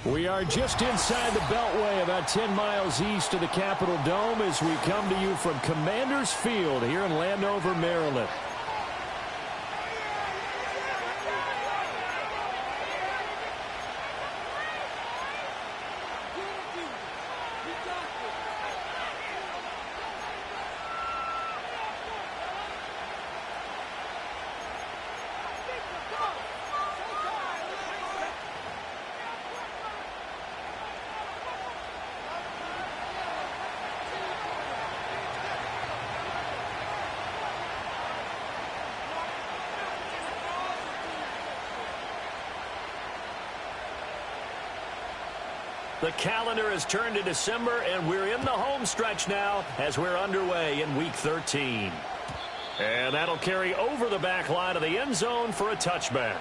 We are just inside the Beltway, about 10 miles east of the Capitol Dome, as we come to you from Commanders Field here in Landover, Maryland. The calendar has turned to December, and we're in the home stretch now as we're underway in Week 13. And that'll carry over the back line of the end zone for a touchback.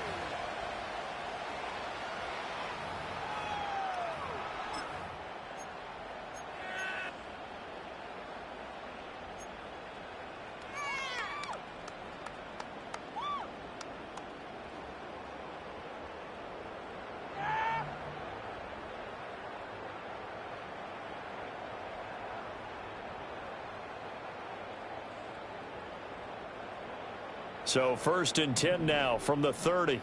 So 1st and 10 now from the 30.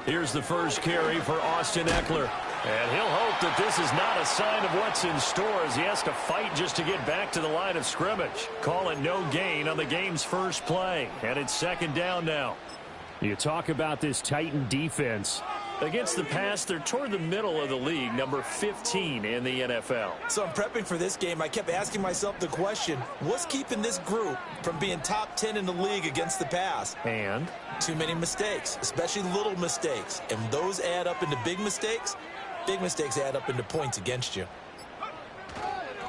Here's the first carry for Austin Eckler. And he'll hope that this is not a sign of what's in store as he has to fight just to get back to the line of scrimmage. Call it no gain on the game's first play. And it's 2nd down now. You talk about this Titan defense. Against the pass, they're toward the middle of the league, number 15 in the NFL. So I'm prepping for this game. I kept asking myself the question, what's keeping this group from being top 10 in the league against the pass? And? Too many mistakes, especially little mistakes. And those add up into big mistakes. Big mistakes add up into points against you.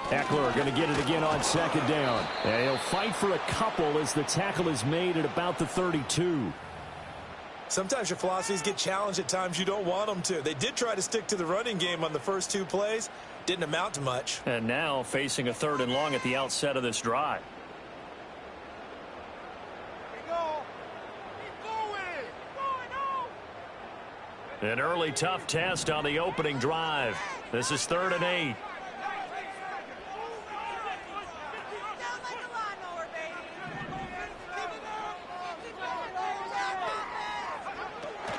Eckler going to get it again on 2nd down. And he'll fight for a couple as the tackle is made at about the 32. Sometimes your philosophies get challenged at times you don't want them to. They did try to stick to the running game on the first 2 plays. Didn't amount to much. And now facing a 3rd and long at the outset of this drive. An early tough test on the opening drive. This is 3rd and 8.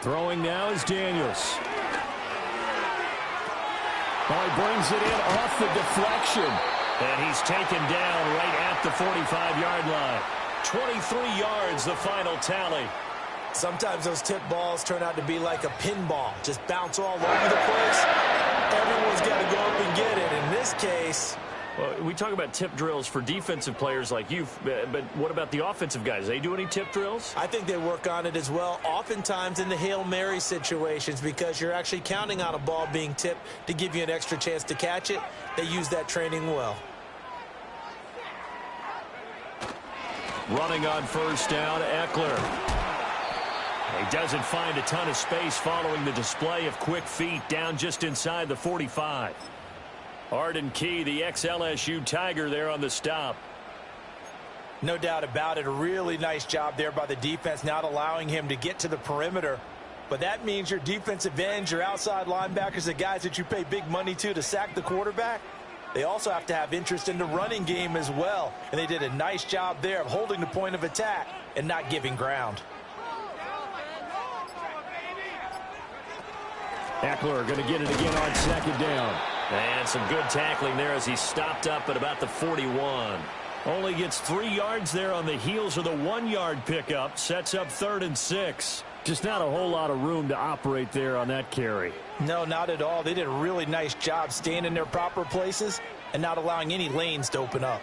Throwing now is Daniels. Oh, he brings it in off the deflection. And he's taken down right at the 45-yard line. 23 yards, the final tally. Sometimes those tip balls turn out to be like a pinball. Just bounce all over the place. Everyone's got to go up and get it. In this case... Well, we talk about tip drills for defensive players like you, but what about the offensive guys? They do any tip drills? I think they work on it as well, oftentimes in the Hail Mary situations, because you're actually counting on a ball being tipped to give you an extra chance to catch it. They use that training well. Running on 1st down, Eckler. He doesn't find a ton of space following the display of quick feet down just inside the 45. Arden Key, the ex-LSU Tiger, there on the stop. No doubt about it. A really nice job there by the defense, not allowing him to get to the perimeter. But that means your defensive ends, your outside linebackers, the guys that you pay big money to sack the quarterback, they also have to have interest in the running game as well. And they did a nice job there of holding the point of attack and not giving ground. Eckler going to get it again on 2nd down. And some good tackling there as he stopped up at about the 41. Only gets 3 yards there on the heels of the 1-yard pickup. Sets up 3rd and 6. Just not a whole lot of room to operate there on that carry. No, not at all. They did a really nice job staying in their proper places and not allowing any lanes to open up.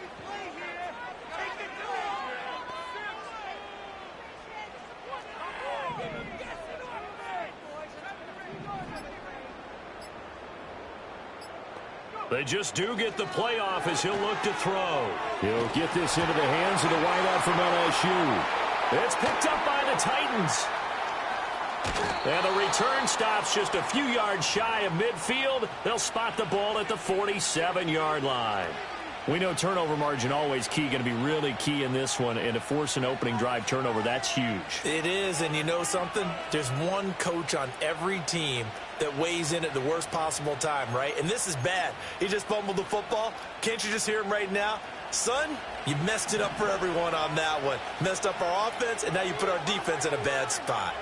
They just do get the playoff as he'll look to throw. He'll get this into the hands of the wideout from LSU. It's picked up by the Titans. And the return stops just a few yards shy of midfield. They'll spot the ball at the 47-yard line. We know turnover margin always key, going to be really key in this one. And to force an opening drive turnover, that's huge. It is, and you know something? There's one coach on every team that weighs in at the worst possible time, right? And this is bad. He just fumbled the football. Can't you just hear him right now? Son, you messed it up for everyone on that one. Messed up our offense, and now you put our defense in a bad spot.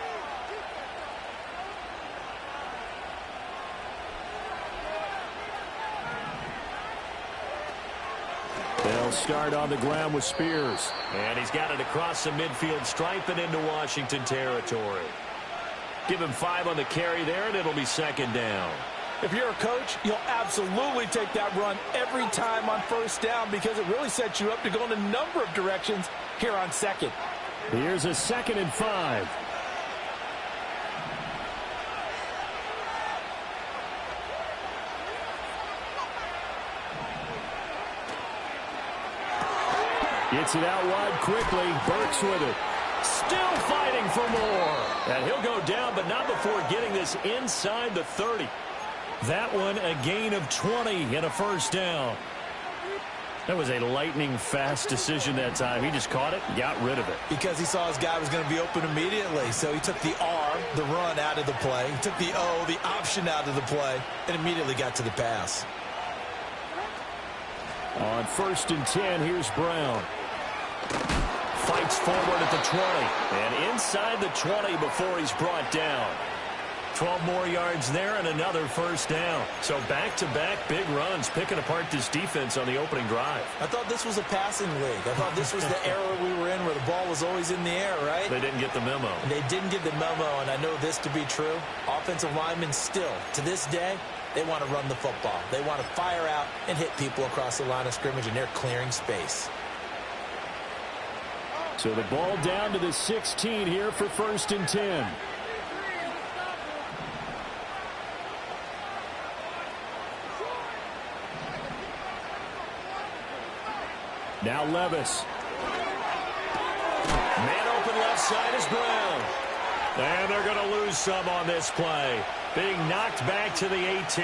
They'll start on the ground with Spears. And he's got it across the midfield stripe and into Washington territory. Give him 5 on the carry there, and it'll be second down. If you're a coach, you'll absolutely take that run every time on first down because it really sets you up to go in a number of directions here on second. Here's a 2nd and 5. Gets it out wide quickly. Burks with it. Still fighting for more. And he'll go down, but not before getting this inside the 30. That one a gain of 20 and a first down. That was a lightning-fast decision that time. He just caught it, got rid of it. Because he saw his guy was going to be open immediately. So he took the R, the run, out of the play. He took the O, the option, out of the play, and immediately got to the pass. On 1st and 10, here's Brown. Fights forward at the 20. And inside the 20 before he's brought down. 12 more yards there and another first down. So back-to-back big runs, picking apart this defense on the opening drive. I thought this was a passing league. I thought this was the era we were in where the ball was always in the air, right? They didn't get the memo. And they didn't get the memo, and I know this to be true. Offensive linemen still, to this day, they want to run the football. They want to fire out and hit people across the line of scrimmage, and they're clearing space. So the ball down to the 16 here for 1st and 10. Now Levis. Man open left side is Brown. And they're going to lose some on this play. Being knocked back to the 18.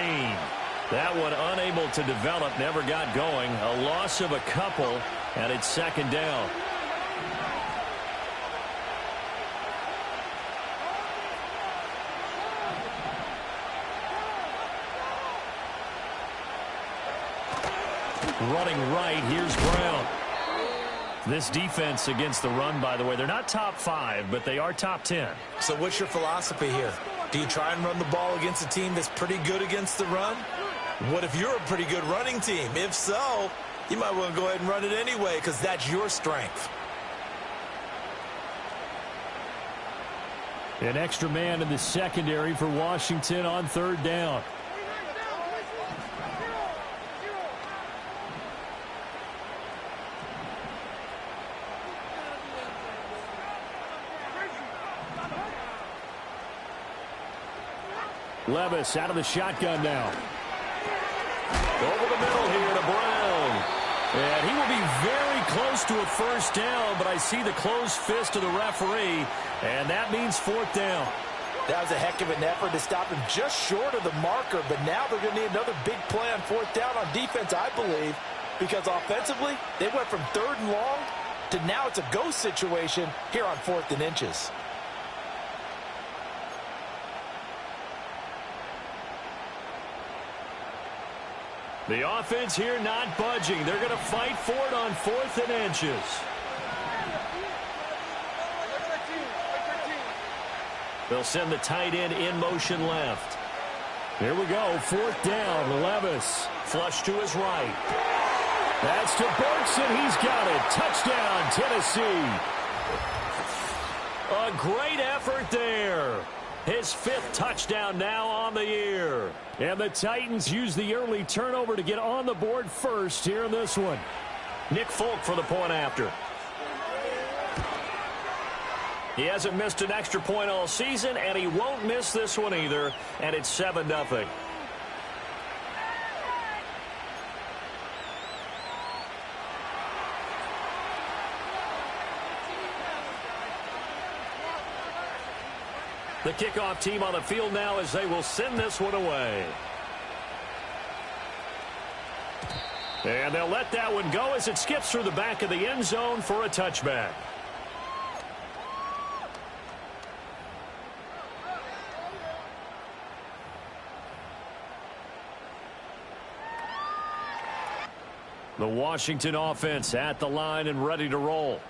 That one unable to develop, never got going. A loss of a couple, and it's second down. Running right, here's Brown. This defense against the run, by the way, they're not top 5, but they are top 10. So what's your philosophy here? Do you try and run the ball against a team that's pretty good against the run? What if you're a pretty good running team? If so, you might want to go ahead and run it anyway because that's your strength. An extra man in the secondary for Washington on 3rd down. Levis out of the shotgun now. Over the middle here to Brown. And he will be very close to a first down, but I see the closed fist of the referee, and that means 4th down. That was a heck of an effort to stop him just short of the marker, but now they're going to need another big play on 4th down on defense, I believe, because offensively, they went from 3rd and long to now it's a go situation here on 4th and inches. The offense here not budging. They're going to fight for it on 4th and inches. They'll send the tight end in motion left. Here we go. 4th down. Levis flush to his right. That's to Burks, and he's got it. Touchdown, Tennessee. A great effort there. His 5th touchdown now on the year. And the Titans use the early turnover to get on the board first here in this one. Nick Folk for the point after. He hasn't missed an extra point all season, and he won't miss this one either. And it's 7-0. The kickoff team on the field now as they will send this one away. And they'll let that one go as it skips through the back of the end zone for a touchback. The Washington offense at the line and ready to roll.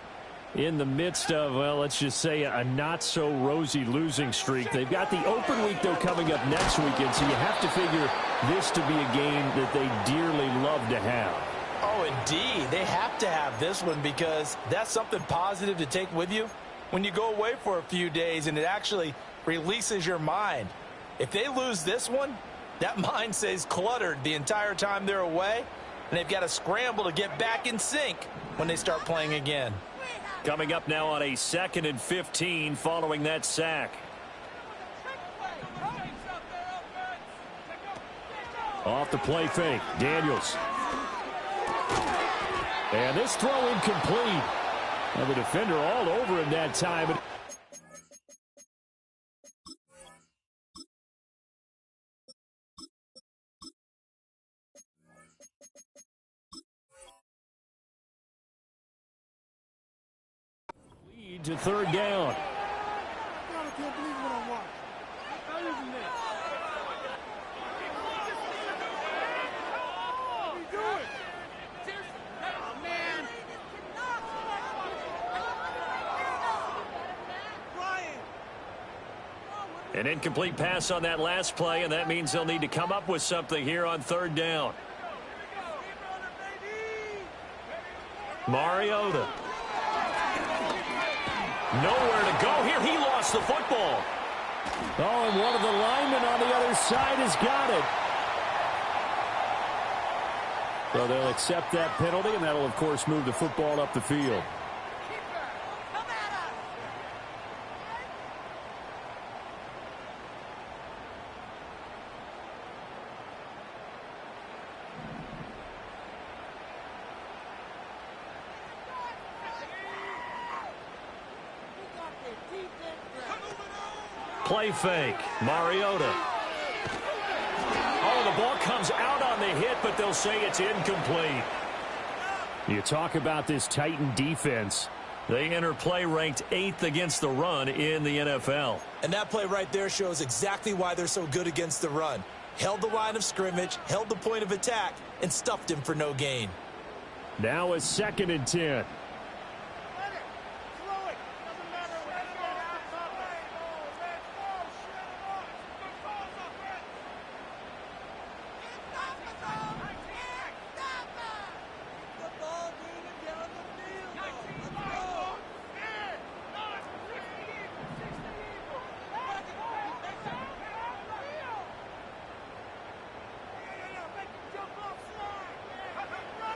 In the midst of, well, let's just say a not-so-rosy losing streak. They've got the open week, though, coming up next weekend, so you have to figure this to be a game that they dearly love to have. Oh, indeed. They have to have this one because that's something positive to take with you when you go away for a few days, and it actually releases your mind. If they lose this one, that mind stays cluttered the entire time they're away, and they've got to scramble to get back in sync when they start playing again. Coming up now on a 2nd and 15 following that sack. Off the play fake, Daniels. And this throw incomplete. And the defender all over him that time. Lead to 3rd down. I can't believe what I watched. How isn't this? What are you doing? Oh, man. Brian. An incomplete pass on that last play, and that means they'll need to come up with something here on 3rd down. Mariota. Nowhere to go here. He lost the football. Oh, and one of the linemen on the other side has got it. So they'll accept that penalty, and that'll, of course, move the football up the field. Play fake. Mariota. Oh, the ball comes out on the hit, but they'll say it's incomplete. You talk about this Titan defense. They enter play ranked 8th against the run in the NFL. And that play right there shows exactly why they're so good against the run. Held the line of scrimmage, held the point of attack, and stuffed him for no gain. Now a 2nd and 10.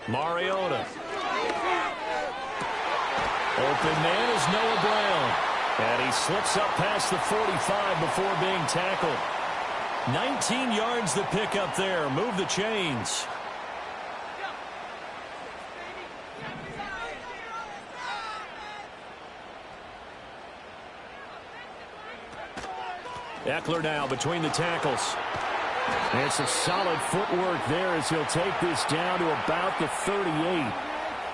Mariota. Open man is Noah Brown. And he slips up past the 45 before being tackled. 19 yards to pick up there. Move the chains. Eckler now between the tackles. And some solid footwork there as he'll take this down to about the 38.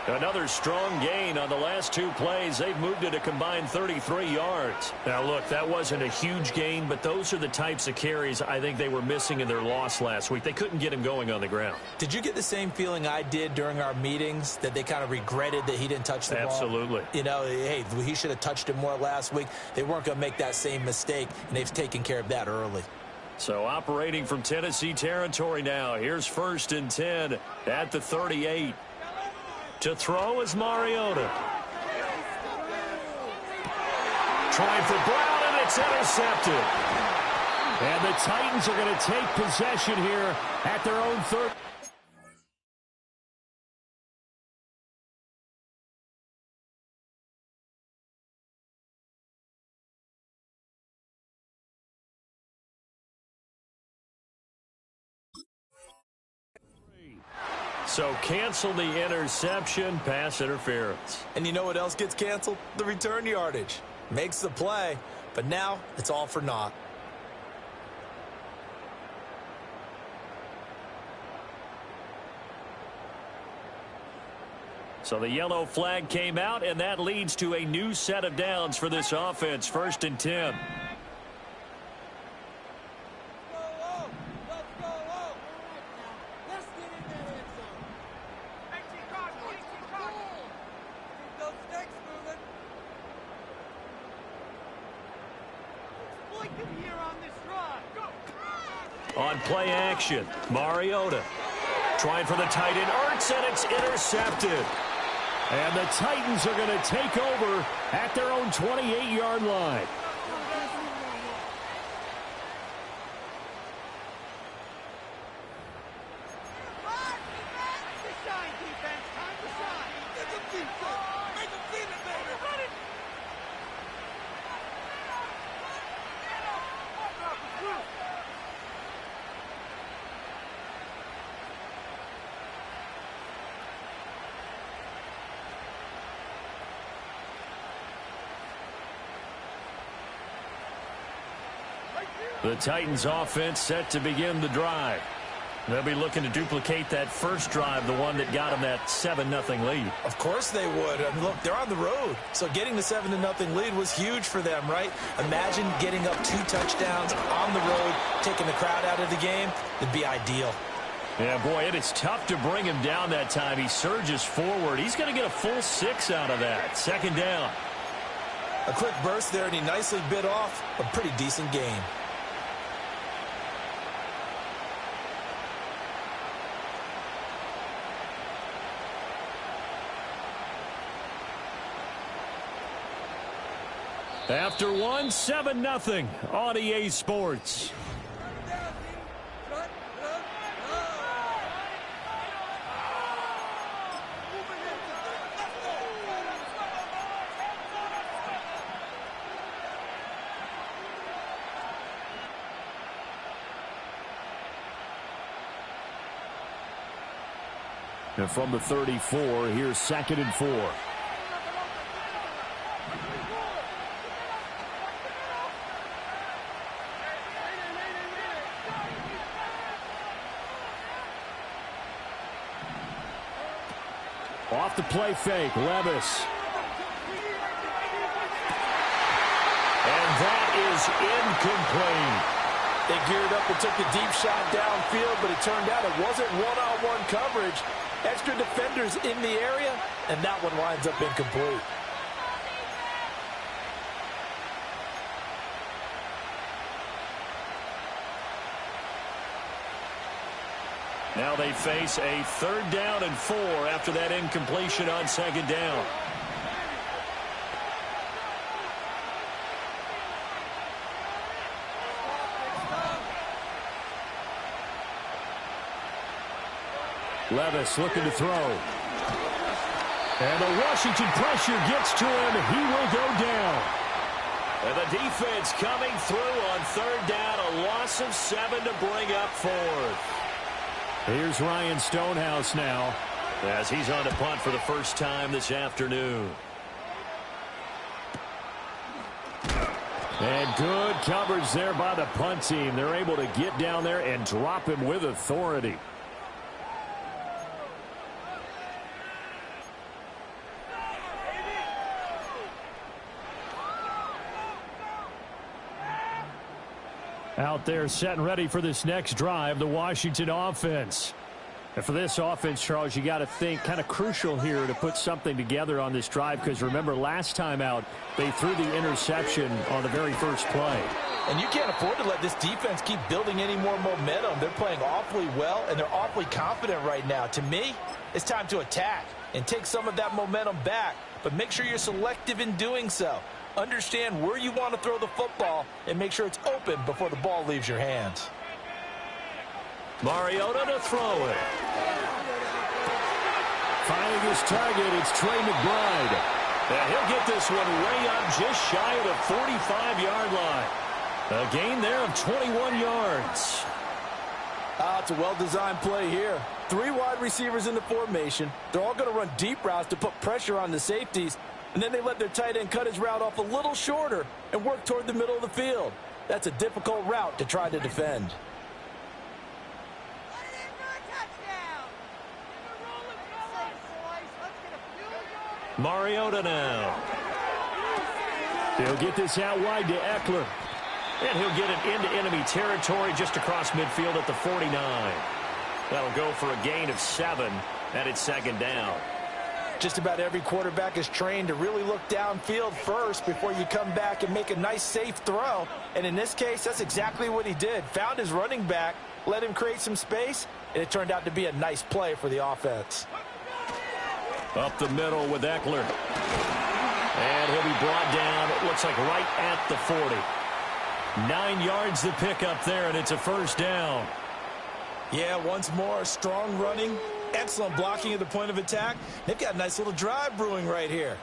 Another strong gain on the last 2 plays. They've moved it a combined 33 yards. Now, look, that wasn't a huge gain, but those are the types of carries I think they were missing in their loss last week. They couldn't get him going on the ground. Did you get the same feeling I did during our meetings, that they kind of regretted that he didn't touch the ball? Absolutely. You know, hey, he should have touched it more last week. They weren't going to make that same mistake, and they've taken care of that early. So operating from Tennessee territory now. Here's 1st and 10 at the 38. To throw is Mariota. Trying for Brown, and it's intercepted. And the Titans are going to take possession here at their own 30. So cancel the interception, pass interference. And you know what else gets canceled? The return yardage. Makes the play, But now it's all for naught. So the yellow flag came out, and that leads to a new set of downs for this offense. 1st and 10. On play action, Mariota trying for the tight end, Ertz, and it's intercepted. And the Titans are going to take over at their own 28-yard line. The Titans offense set to begin the drive. They'll be looking to duplicate that first drive, the one that got them that 7-0 lead. Of course they would. I mean, look, they're on the road. So getting the 7-0 lead was huge for them, right? Imagine getting up 2 touchdowns on the road, taking the crowd out of the game. It'd be ideal. Yeah, boy, it is tough to bring him down that time. He surges forward. He's going to get a full 6 out of that. 2nd down. A quick burst there, and he nicely bit off a pretty decent game. After 1, 7-0 on EA Sports. And from the 34, here's 2nd and 4. Off the play fake, Levis. And that is incomplete. They geared up and took a deep shot downfield, but it turned out it wasn't one-on-one coverage. Extra defenders in the area, and that one winds up incomplete. Now they face a 3rd down and 4 after that incompletion on 2nd down. Levis looking to throw. And the Washington pressure gets to him. He will go down. And the defense coming through on 3rd down. A loss of 7 to bring up 4th. Here's Ryan Stonehouse now as he's on to punt for the first time this afternoon. And good coverage there by the punt team. They're able to get down there and drop him with authority. Out there set and ready for this next drive, the Washington offense. And for this offense, Charles, you got to think kind of crucial here to put something together on this drive, because remember last time out they threw the interception on the very first play. And you can't afford to let this defense keep building any more momentum. They're playing awfully well, and they're awfully confident right now. To me, it's time to attack and take some of that momentum back, but make sure you're selective in doing so. Understand where you want to throw the football and make sure it's open before the ball leaves your hands. Mariota to throw it. Finding his target, it's Trey McBride. And he'll get this one way up just shy of the 45-yard line. A gain there of 21 yards. It's a well-designed play here. 3 wide receivers in the formation. They're all going to run deep routes to put pressure on the safeties. and then they let their tight end cut his route off a little shorter and work toward the middle of the field. That's a difficult route to try to defend. Mariota now. He'll get this out wide to Eckler. And he'll get it into enemy territory just across midfield at the 49. That'll go for a gain of 7, and it's second down. Just about every quarterback is trained to really look downfield first before you come back and make a nice, safe throw. And in this case, that's exactly what he did. Found his running back, let him create some space, and it turned out to be a nice play for the offense. Up the middle with Eckler. And he'll be brought down, it looks like right at the 40. 9 yards to pick up there, and it's a first down. Yeah, once more, strong running, excellent blocking at the point of attack. They've got a nice little drive brewing right here.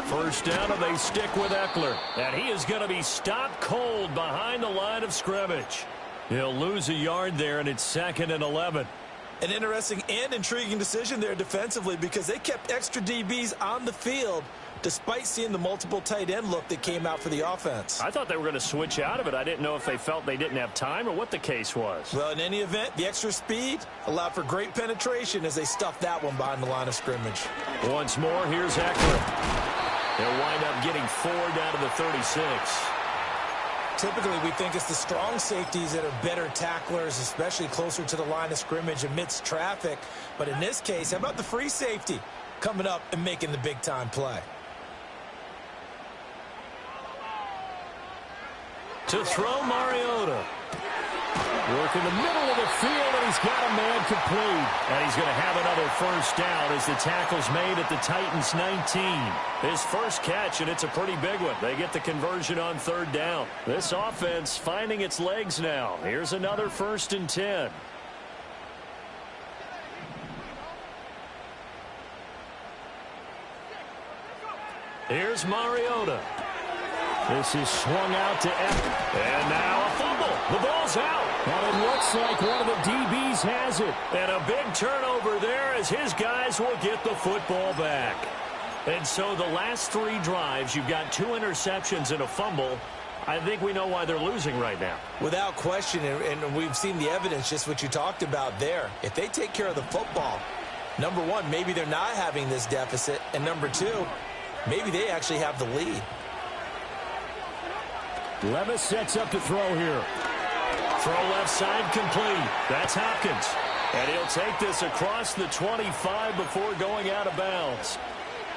First down, and they stick with Eckler. And he is going to be stopped cold behind the line of scrimmage. He'll lose a yard there, and it's 2nd and 11. An interesting and intriguing decision there defensively because they kept extra DBs on the field despite seeing the multiple tight end look that came out for the offense. I thought they were going to switch out of it. I didn't know if they felt they didn't have time or what the case was. Well, in any event, the extra speed allowed for great penetration as they stuffed that one behind the line of scrimmage. Once more, here's Eckler. They'll wind up getting 4 down to the 36. Typically, we think it's the strong safeties that are better tacklers, especially closer to the line of scrimmage amidst traffic. But in this case, how about the free safety coming up and making the big-time play? To throw, Mariota. Work in the middle of the field, and he's got a man complete. And he's going to have another first down as the tackle's made at the Titans' 19. His first catch, and it's a pretty big one. They get the conversion on 3rd down. This offense finding its legs now. Here's another 1st and 10. Here's Mariota. This is swung out to Eckler. And now a fumble. The ball's out. And it looks like one of the DBs has it. And a big turnover there as his guys will get the football back. And so the last 3 drives, you've got 2 interceptions and a fumble. I think we know why they're losing right now. Without question, and we've seen the evidence, just what you talked about there. If they take care of the football, number 1, maybe they're not having this deficit. And number 2, maybe they actually have the lead. Levis sets up to throw here. Throw left side complete. That's Hopkins. And he'll take this across the 25 before going out of bounds.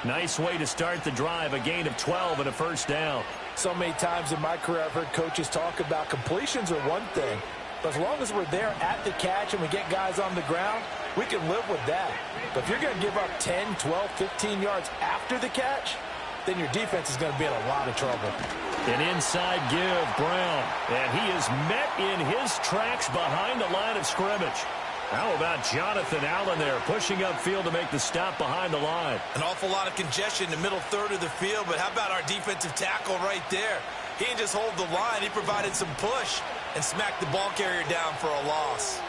Nice way to start the drive. A gain of 12 and a first down. So many times in my career I've heard coaches talk about completions are one thing. But as long as we're there at the catch and we get guys on the ground, we can live with that. But if you're going to give up 10, 12, 15 yards after the catch, then your defense is going to be in a lot of trouble. An inside give, Brown. And he is met in his tracks behind the line of scrimmage. How about Jonathan Allen there pushing upfield to make the stop behind the line? An awful lot of congestion in the middle third of the field, but how about our defensive tackle right there? He didn't just hold the line. He provided some push and smacked the ball carrier down for a loss.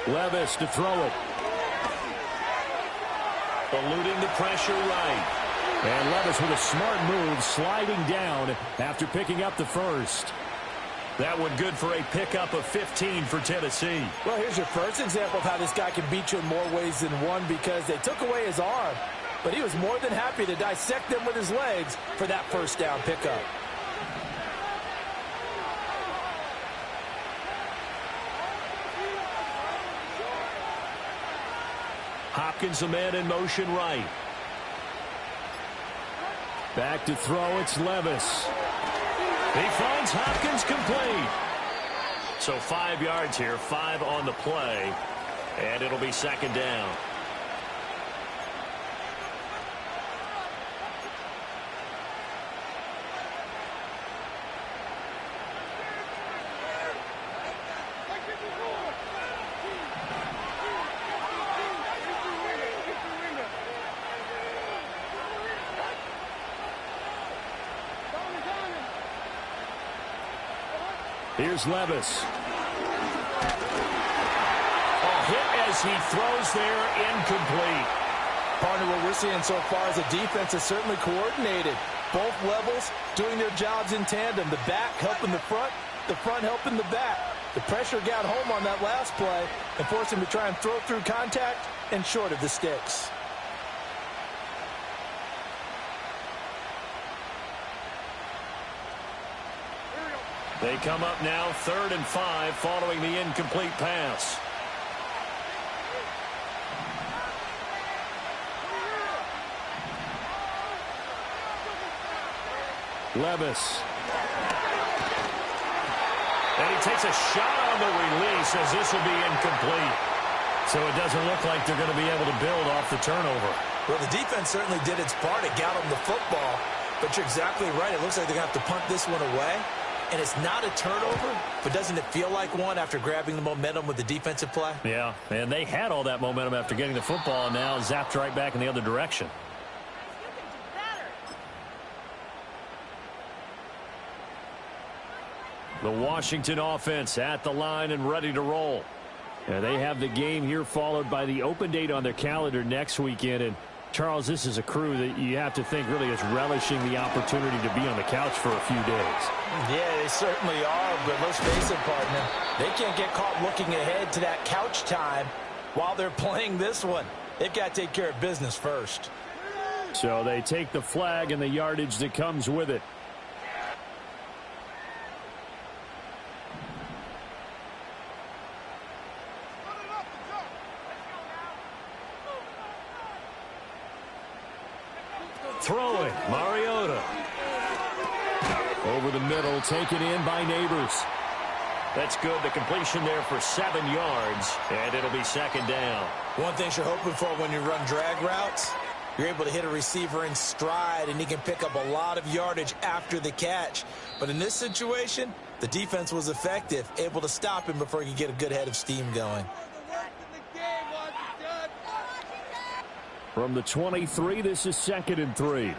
Levis to throw it. Eluding the pressure right. And Levis with a smart move, sliding down after picking up the first. That one good for a pickup of 15 for Tennessee. Well, here's your first example of how this guy can beat you in more ways than one because they took away his arm, but he was more than happy to dissect them with his legs for that first down pickup. Hopkins, the man in motion right. Back to throw, it's Levis. He finds Hopkins complete. So 5 yards here, 5 on the play, and it'll be second down. Here's Levis. Hit as he throws there, incomplete. Partner, what we're seeing so far is a defense is certainly coordinated. Both levels doing their jobs in tandem. The back helping the front helping the back. The pressure got home on that last play and forced him to try and throw through contact and short of the sticks. They come up now 3rd and 5 following the incomplete pass. Levis. And he takes a shot on the release as this will be incomplete. So it doesn't look like they're going to be able to build off the turnover. Well, the defense certainly did its part. It got them the football. But you're exactly right. It looks like they're going to have to punt this one away. And it's not a turnover, but doesn't it feel like one after grabbing the momentum with the defensive play? Yeah, and they had all that momentum after getting the football and now zapped right back in the other direction. The Washington offense at the line and ready to roll. And they have the game here followed by the open date on their calendar next weekend. And, Charles, this is a crew that you have to think really is relishing the opportunity to be on the couch for a few days. Yeah, they certainly are, but let's face it, partner. They can't get caught looking ahead to that couch time while they're playing this one. They've got to take care of business first. So they take the flag and the yardage that comes with it. Throwing, Mariota. Over the middle, taken in by Neighbors. That's good. The completion there for 7 yards, and it'll be 2nd down. One thing you're hoping for when you run drag routes, you're able to hit a receiver in stride, and he can pick up a lot of yardage after the catch. But in this situation, the defense was effective, able to stop him before he could get a good head of steam going. From the 23, this is 2nd and 3.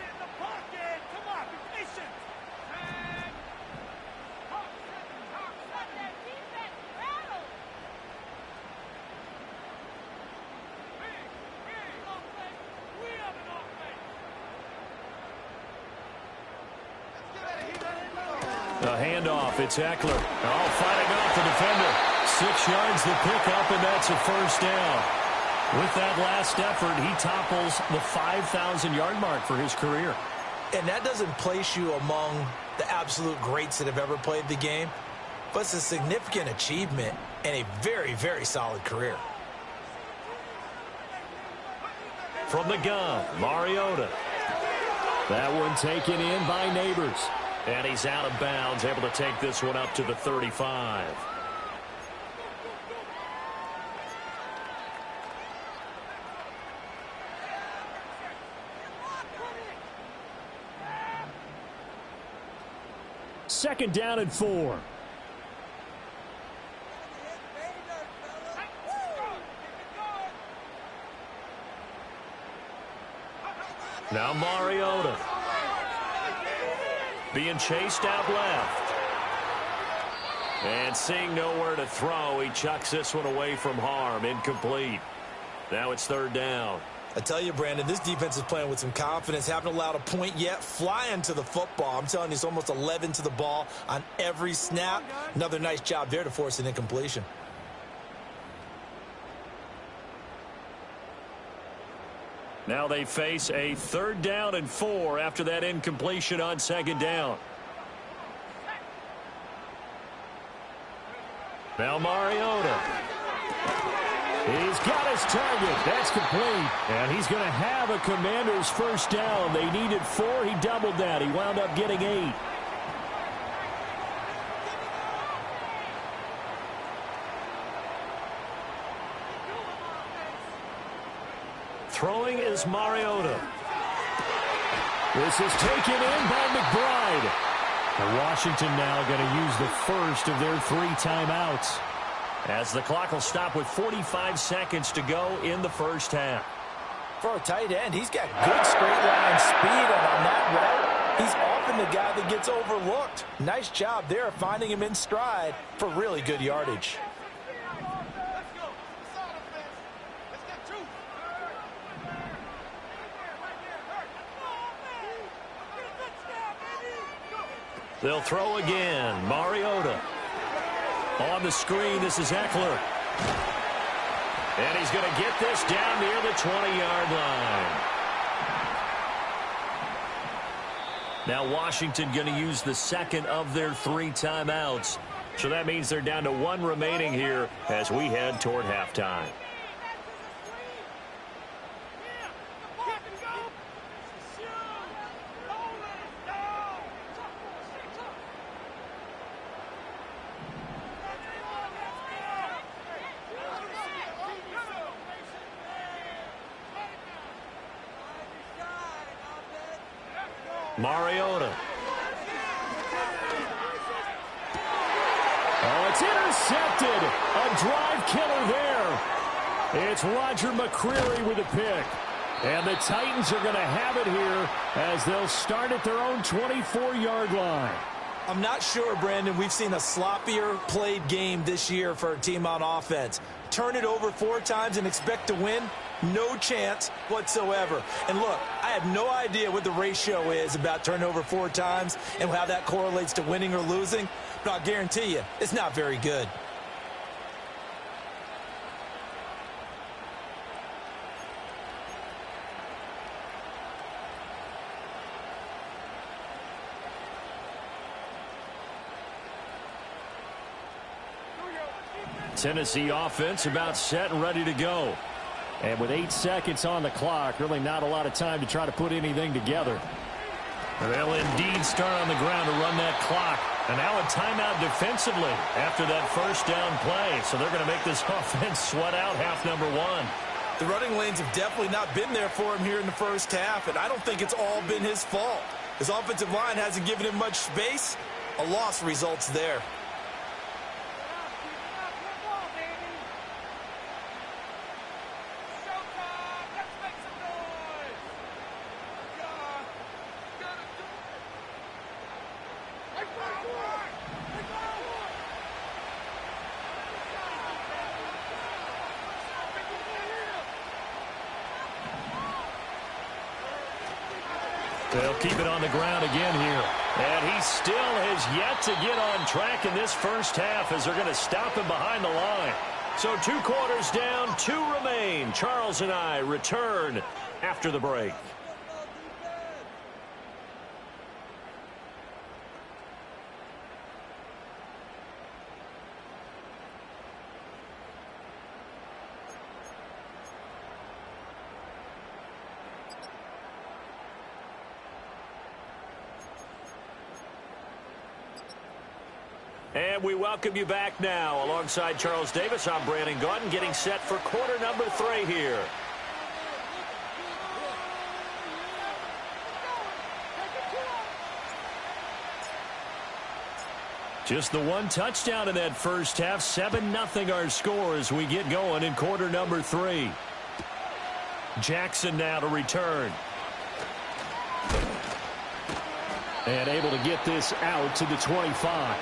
The handoff, it's Eckler. Oh, fighting off the defender. 6 yards the pickup, and that's a 1st down. With that last effort, he topples the 5,000-yard mark for his career. And that doesn't place you among the absolute greats that have ever played the game, but it's a significant achievement and a very, very solid career. From the gun, Mariota. That one taken in by Neighbors. And he's out of bounds, able to take this one up to the 35. Second down and 4. Now Mariota. Being chased out left. And seeing nowhere to throw, he chucks this one away from harm. Incomplete. Now it's 3rd down. I tell you, Brandon, this defense is playing with some confidence. Haven't allowed a point yet. Flying to the football. I'm telling you, it's almost 11 to the ball on every snap. Another nice job there to force an incompletion. Now they face a 3rd down and 4 after that incompletion on 2nd down. Now Mariota. He's got his target. That's complete. And he's going to have a Commander's 1st down. They needed 4. He doubled that. He wound up getting 8. Throwing is Mariota. This is taken in by McBride. And Washington now going to use the first of their 3 timeouts, as the clock will stop with 45 seconds to go in the 1st half. For a tight end, he's got good straight line speed, and on that route, He's often the guy that gets overlooked. Nice job there finding him in stride for really good yardage. They'll throw again. Mariota. On the screen, this is Eckler. And he's going to get this down near the 20-yard line. Now Washington going to use the second of their 3 timeouts. So that means they're down to 1 remaining here as we head toward halftime. Mariota. Oh, it's intercepted. A drive killer there. It's Roger McCreary with a pick. And the Titans are going to have it here as they'll start at their own 24-yard line. I'm not sure, Brandon, we've seen a sloppier played game this year for a team on offense. Turn it over 4 times and expect to win? No chance whatsoever. And look, I have no idea what the ratio is about turnover 4 times and how that correlates to winning or losing, but I'll guarantee you, it's not very good. Tennessee offense about set and ready to go. And with 8 seconds on the clock, really not a lot of time to try to put anything together. They'll indeed start on the ground to run that clock. And now a timeout defensively after that first down play. So they're going to make this offense sweat out half number 1. The running lanes have definitely not been there for him here in the first half, and I don't think it's all been his fault. His offensive line hasn't given him much space. A loss results there. They'll keep it on the ground again here. And he still has yet to get on track in this first half as they're going to stop him behind the line. So 2 quarters down, 2 remain. Charles and I return after the break. And we welcome you back now. Alongside Charles Davis, I'm Brandon Gaudin, getting set for quarter number 3 here. Just the 1 touchdown in that first half. 7-0 our score as we get going in quarter number 3. Jackson now to return. And able to get this out to the 25.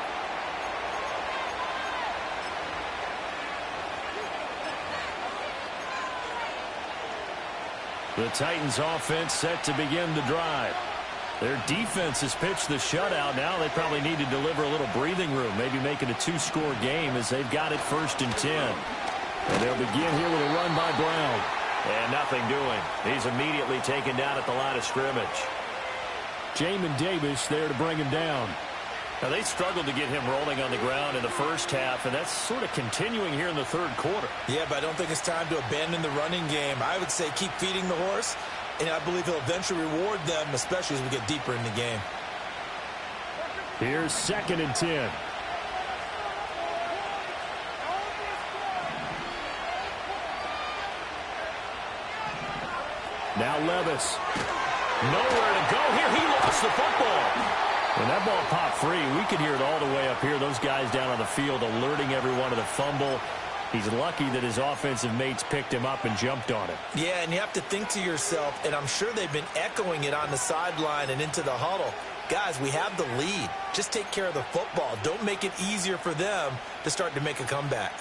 The Titans offense set to begin the drive. Their defense has pitched the shutout. Now they probably need to deliver a little breathing room, maybe make it a 2-score game as they've got it 1st and 10. And they'll begin here with a run by Brown. And nothing doing. He's immediately taken down at the line of scrimmage. Jamin Davis there to bring him down. Now they struggled to get him rolling on the ground in the first half, and that's sort of continuing here in the 3rd quarter. Yeah, but I don't think it's time to abandon the running game. I would say keep feeding the horse, and I believe he'll eventually reward them, especially as we get deeper in the game. Here's 2nd and 10. Now Levis. Nowhere to go here. He lost the football. When that ball popped free, we could hear it all the way up here. Those guys down on the field alerting everyone to the fumble. He's lucky that his offensive mates picked him up and jumped on him. Yeah, and you have to think to yourself, and I'm sure they've been echoing it on the sideline and into the huddle. Guys, we have the lead. Just take care of the football. Don't make it easier for them to start to make a comeback.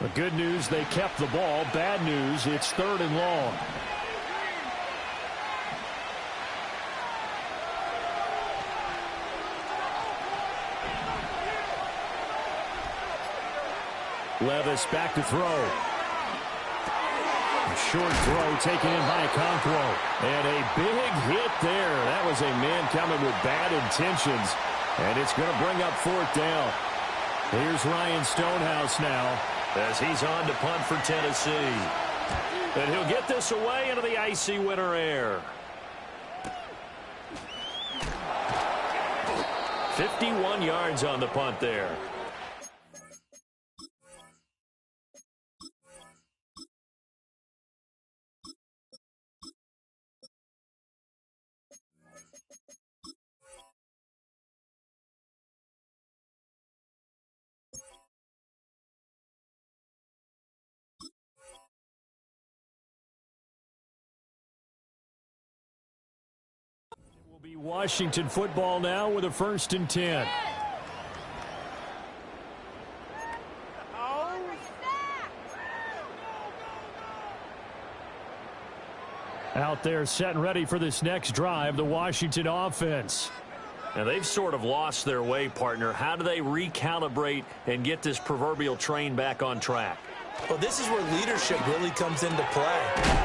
The good news, they kept the ball. Bad news, it's 3rd and long. Levis back to throw. A short throw taken in by Okonkwo. And a big hit there. That was a man coming with bad intentions. And it's going to bring up 4th down. Here's Ryan Stonehouse now as he's on to punt for Tennessee. And he'll get this away into the icy winter air. 51 yards on the punt there. Be Washington football now with a 1st and 10. Out there set and ready for this next drive, the Washington offense. Now they've sort of lost their way, partner. How do they recalibrate and get this proverbial train back on track? Well, this is where leadership really comes into play.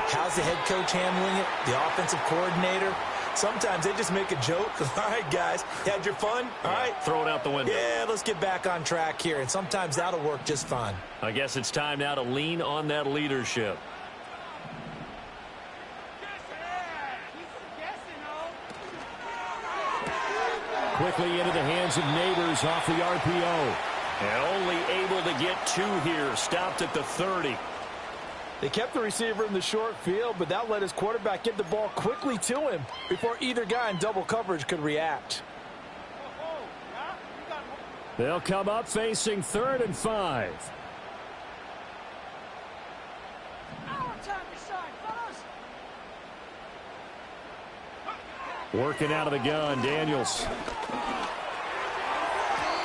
How's the head coach handling it? The offensive coordinator? Sometimes they just make a joke. All right, guys, you had your fun? All right. Throw it out the window. Yeah, let's get back on track here. And sometimes that'll work just fine. I guess it's time now to lean on that leadership. Quickly into the hands of Neighbors off the RPO. And only able to get 2 here. Stopped at the 30. They kept the receiver in the short field, but that let his quarterback get the ball quickly to him before either guy in double coverage could react. They'll come up facing 3rd and 5. Working out of the gun, Daniels.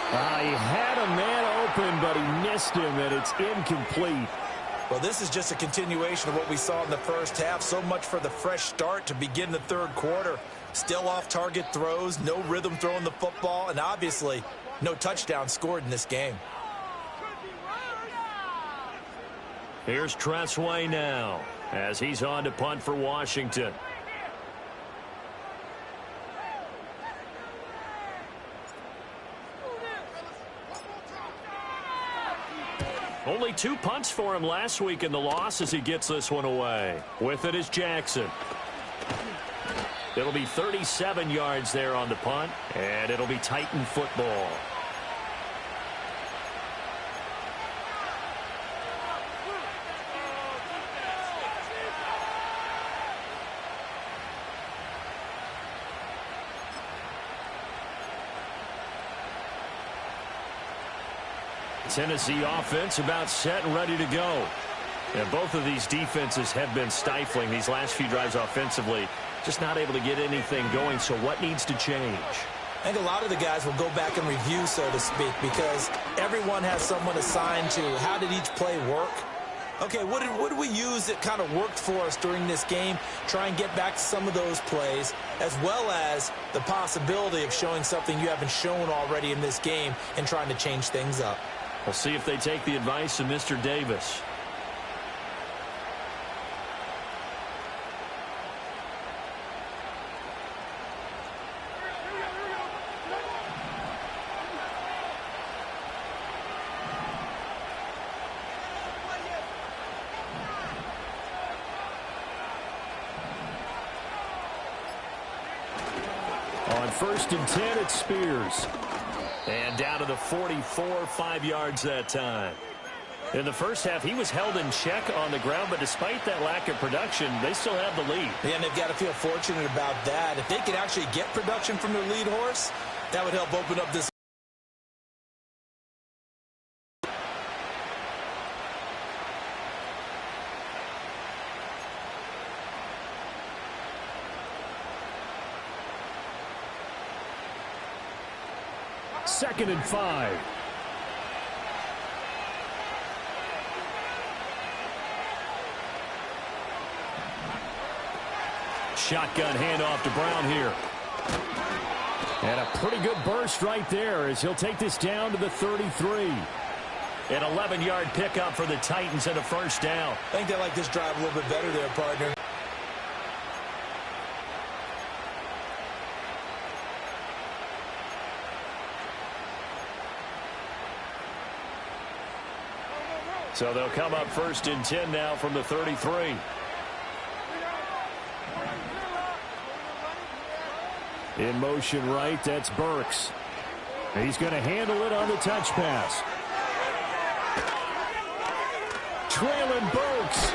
He had a man open, but he missed him, and it's incomplete. Well, this is just a continuation of what we saw in the first half. So much for the fresh start to begin the 3rd quarter. Still off-target throws, no rhythm throwing the football, and obviously no touchdown scored in this game. Here's Tressway now as he's on to punt for Washington. Only 2 punts for him last week in the loss as he gets this one away. With it is Jackson. It'll be 37 yards there on the punt, and it'll be Titan football. Tennessee offense about set and ready to go. And both of these defenses have been stifling these last few drives offensively. Just not able to get anything going. So what needs to change? I think a lot of the guys will go back and review, so to speak, because everyone has someone assigned to how did each play work. Okay, what did we use that kind of worked for us during this game? Try and get back to some of those plays, as well as the possibility of showing something you haven't shown already in this game and trying to change things up. We'll see if they take the advice of Mr. Davis. On 1st and 10, it's Spears. And down to the 44, 5 yards that time. In the first half, he was held in check on the ground, but despite that lack of production, they still have the lead. Yeah, and they've got to feel fortunate about that. If they could actually get production from their lead horse, that would help open up this 2nd and 5. Shotgun handoff to Brown here. And a pretty good burst right there as he'll take this down to the 33. An 11-yard pickup for the Titans and a first down. I think they like this drive a little bit better there, partner. So they'll come up 1st and 10 now from the 33. In motion right, that's Burks. He's going to handle it on the touch pass. Traylon Burks.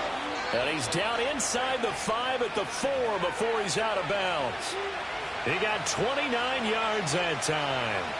And he's down inside the 5 at the 4 before he's out of bounds. He got 29 yards that time.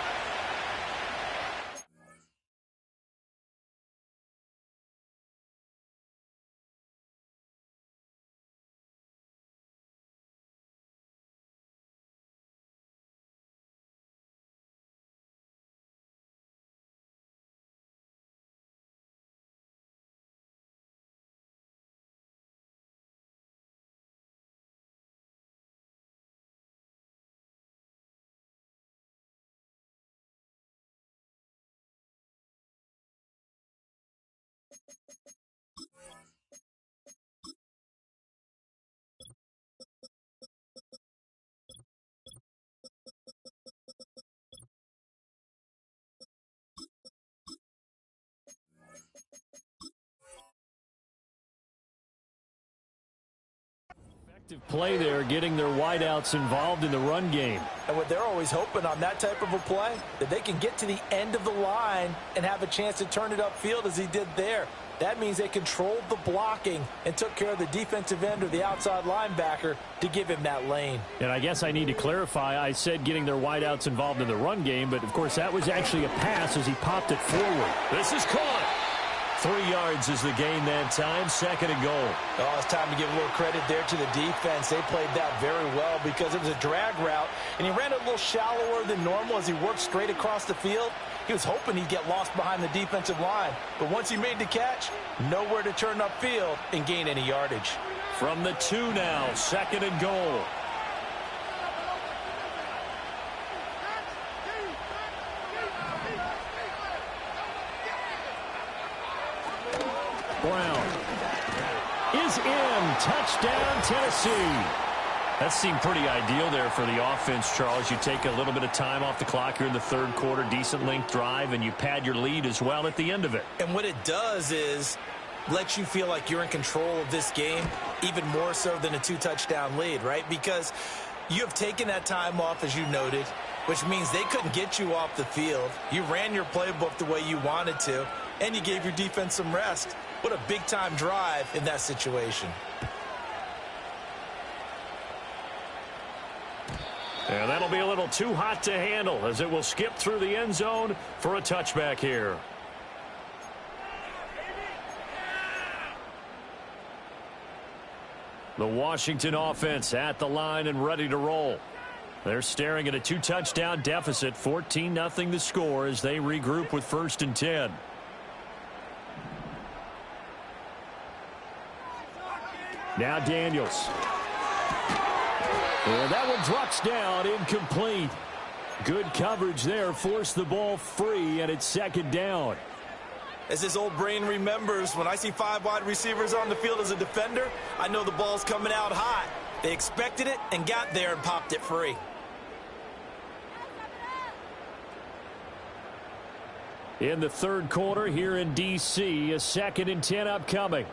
Play there, getting their wideouts involved in the run game. And what they're always hoping on that type of a play, that they can get to the end of the line and have a chance to turn it upfield as he did there. That means they controlled the blocking and took care of the defensive end or the outside linebacker to give him that lane. And I guess I need to clarify, I said getting their wideouts involved in the run game, but of course that was actually a pass as he popped it forward. This is caught. 3 yards is the gain that time, 2nd and goal. Oh, it's time to give a little credit there to the defense. They played that very well because it was a drag route, and he ran a little shallower than normal as he worked straight across the field. He was hoping he'd get lost behind the defensive line, but once he made the catch, nowhere to turn upfield and gain any yardage. From the 2 now, 2nd and goal. Brown is in. Touchdown, Tennessee. That seemed pretty ideal there for the offense, Charles. You take a little bit of time off the clock here in the 3rd quarter, decent length drive, and you pad your lead as well at the end of it. And what it does is let you feel like you're in control of this game, even more so than a 2-touchdown lead, right? Because you have taken that time off, as you noted, which means they couldn't get you off the field. You ran your playbook the way you wanted to, and you gave your defense some rest. What a big-time drive in that situation. And that'll be a little too hot to handle as it will skip through the end zone for a touchback here. The Washington offense at the line and ready to roll. They're staring at a 2-touchdown deficit, 14-0 the score as they regroup with 1st and 10. Now Daniels. And that one drops down, incomplete. Good coverage there, forced the ball free, and it's 2nd down. As his old brain remembers, when I see 5 wide receivers on the field as a defender, I know the ball's coming out hot. They expected it and got there and popped it free. In the 3rd quarter here in D.C., a 2nd and 10 upcoming.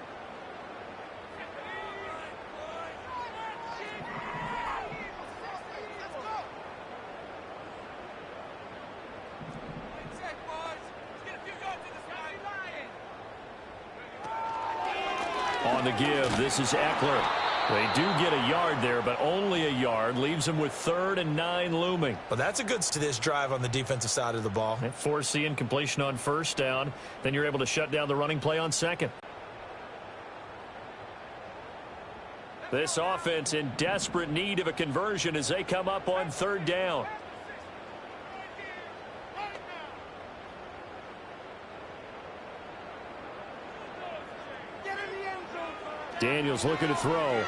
On the give, this is Eckler. They do get a yard there, but only a yard. Leaves them with 3rd and 9 looming. Well, that's a good to this drive on the defensive side of the ball. And force the incompletion on 1st down. Then you're able to shut down the running play on 2nd. This offense in desperate need of a conversion as they come up on 3rd down. Daniels looking to throw. Able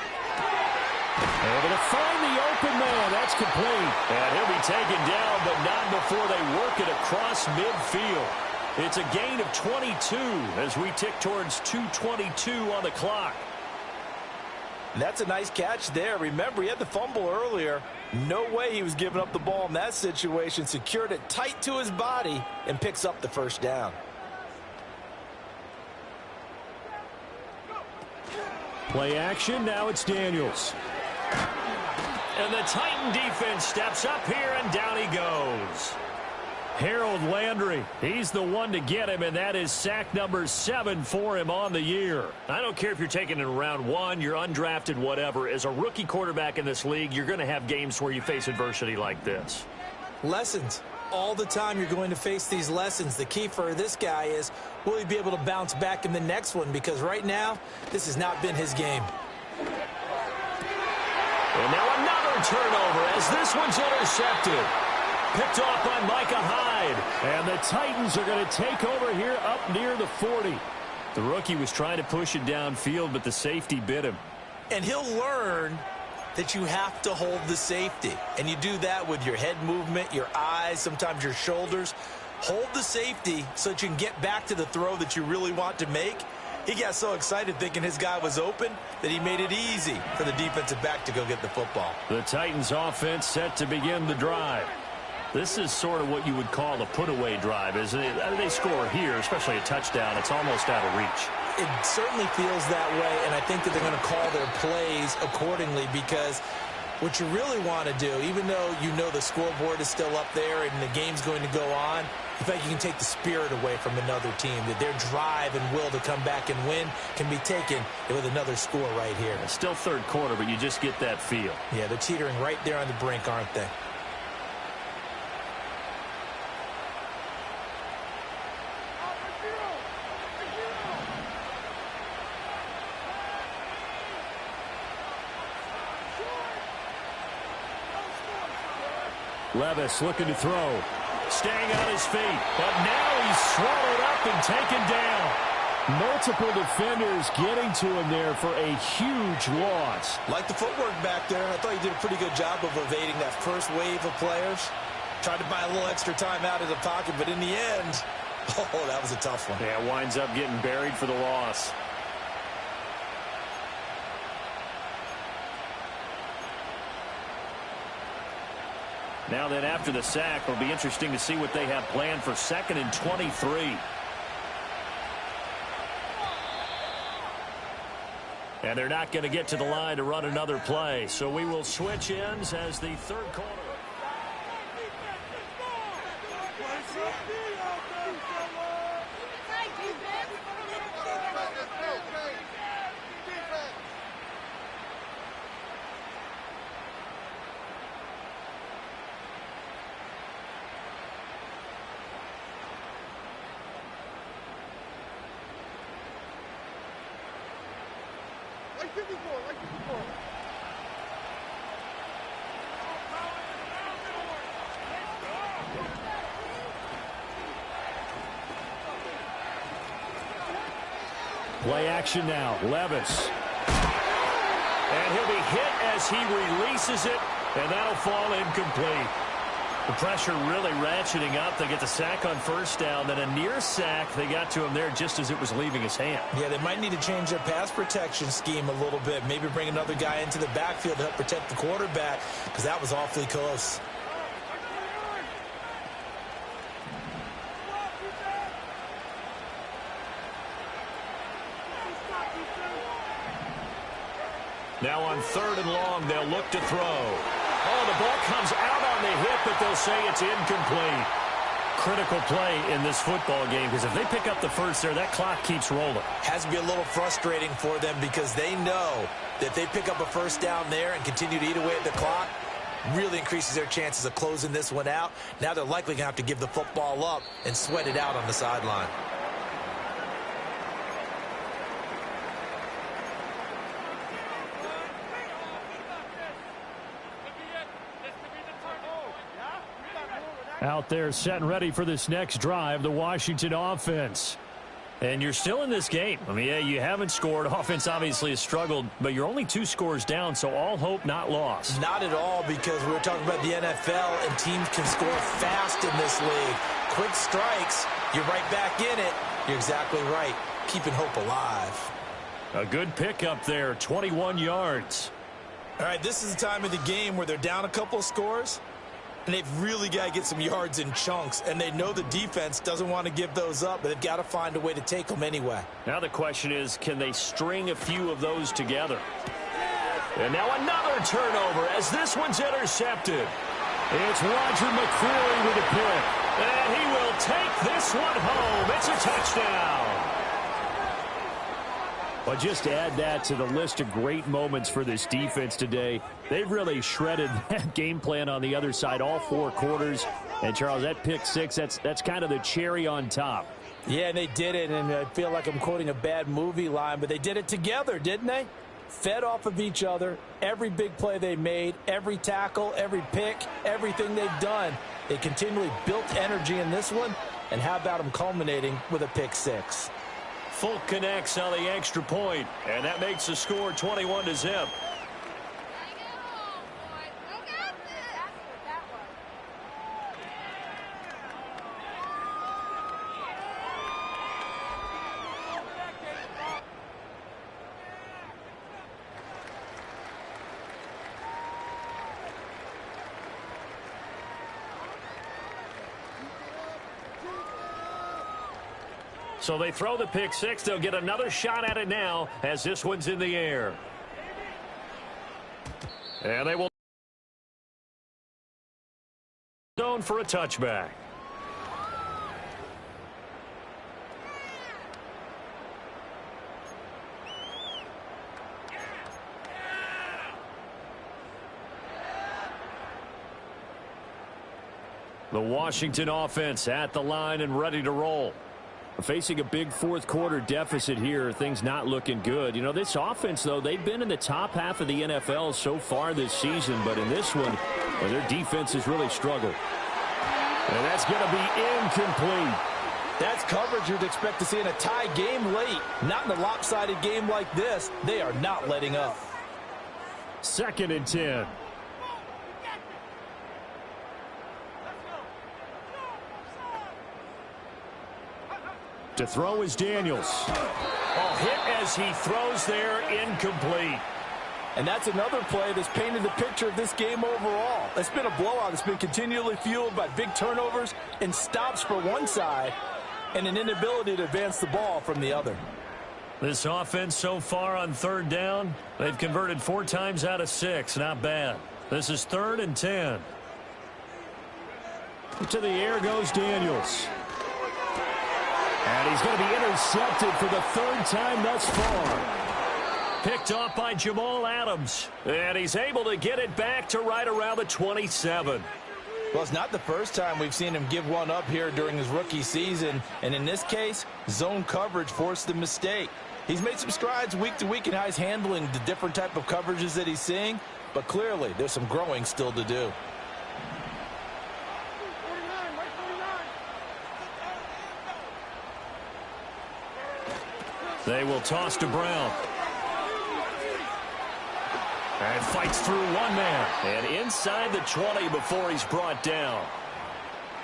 to find the open man. That's complete. And he'll be taken down, but not before they work it across midfield. It's a gain of 22 as we tick towards 2:22 on the clock. That's a nice catch there. Remember, he had the fumble earlier. No way he was giving up the ball in that situation. Secured it tight to his body and picks up the first down. Play action. Now it's Daniels. And the Titan defense steps up here, and down he goes. Harold Landry, he's the one to get him, and that is sack number 7 for him on the year. I don't care if you're taking it in round 1, you're undrafted, whatever. As a rookie quarterback in this league, you're going to have games where you face adversity like this. Lessons. All the time you're going to face these lessons. The key for this guy is, will he be able to bounce back in the next one? Because right now, this has not been his game. And now another turnover as this one's intercepted. Picked off by Micah Hyde. And the Titans are going to take over here up near the 40. The rookie was trying to push it downfield, but the safety bit him. And he'll learn that you have to hold the safety. And you do that with your head movement, your eyes, sometimes your shoulders. Hold the safety so that you can get back to the throw that you really want to make. He got so excited thinking his guy was open that he made it easy for the defensive back to go get the football. The Titans offense set to begin the drive. This is sort of what you would call a put-away drive, isn't it? They score here, especially a touchdown. It's almost out of reach. It certainly feels that way, and I think that they're going to call their plays accordingly, because what you really want to do, even though you know the scoreboard is still up there and the game's going to go on, I think you can take the spirit away from another team, that their drive and will to come back and win can be taken with another score right here. It's still third quarter, but you just get that feel. Yeah, they're teetering right there on the brink, aren't they? Levis looking to throw. Staying on his feet. But now he's swallowed up and taken down. Multiple defenders getting to him there for a huge loss. Like the footwork back there. I thought he did a pretty good job of evading that first wave of players. Tried to buy a little extra time out of the pocket, but in the end, oh, that was a tough one. Yeah, winds up getting buried for the loss. Now then, after the sack, it'll be interesting to see what they have planned for 2nd and 23. And they're not going to get to the line to run another play. So we will switch ends as the third quarter. Play action now. Levis. And he'll be hit as he releases it, and that'll fall incomplete. The pressure really ratcheting up. They get the sack on first down, then a near sack. They got to him there just as it was leaving his hand. Yeah, they might need to change their pass protection scheme a little bit. Maybe bring another guy into the backfield to help protect the quarterback, because that was awfully close. Now on 3rd and long, they'll look to throw. Oh, the ball comes out on the hit, but they'll say it's incomplete. Critical play in this football game, because if they pick up the first there, that clock keeps rolling. Has to be a little frustrating for them, because they know that they pick up a first down there and continue to eat away at the clock, really increases their chances of closing this one out. Now they're likely going to have to give the football up and sweat it out on the sideline. Out there set and ready for this next drive, the Washington offense. And you're still in this game. I mean, yeah, you haven't scored. Offense obviously has struggled, but you're only 2 scores down, so all hope not lost. Not at all, because we're talking about the NFL, and teams can score fast in this league. Quick strikes, you're right back in it. You're exactly right. Keeping hope alive. A good pickup there, 21 yards. All right, this is the time of the game where they're down a couple of scores, and they've really got to get some yards in chunks, and they know the defense doesn't want to give those up, but they've got to find a way to take them anyway. Now the question is, can they string a few of those together? And now another turnover as this one's intercepted. It's Roger McCreary with a pick, and he will take this one home. It's a touchdown. But just add that to the list of great moments for this defense today. They've really shredded that game plan on the other side all 4 quarters. And, Charles, that pick 6, that's kind of the cherry on top. Yeah, and they did it, and I feel like I'm quoting a bad movie line, but they did it together, didn't they? Fed off of each other, every big play they made, every tackle, every pick, everything they've done. They continually built energy in this one, and how about them culminating with a pick 6? Folk connects on the extra point, and that makes the score 21-0. So they throw the pick 6. They'll get another shot at it now as this one's in the air. And they will zone for a touchback. The Washington offense at the line and ready to roll. Facing a big fourth quarter deficit here, things not looking good. You know, this offense, though, they've been in the top half of the NFL so far this season, but in this one, well, their defense has really struggled. And that's going to be incomplete. That's coverage you'd expect to see in a tie game late. Not in a lopsided game like this. They are not letting up. 2nd and 10. To throw is Daniels. Oh, hit as he throws there, incomplete. And that's another play that's painted the picture of this game overall. It's been a blowout. It's been continually fueled by big turnovers and stops for one side and an inability to advance the ball from the other. This offense so far on 3rd down, they've converted 4 times out of 6. Not bad. This is 3rd and 10. To the air goes Daniels. And he's going to be intercepted for the 3rd time thus far. Picked off by Jamal Adams. And he's able to get it back to right around the 27. Well, it's not the first time we've seen him give one up here during his rookie season. And in this case, zone coverage forced the mistake. He's made some strides week to week in how he's handling the different type of coverages that he's seeing. But clearly, there's some growing still to do. They will toss to Brown. And fights through one man. And inside the 20 before he's brought down.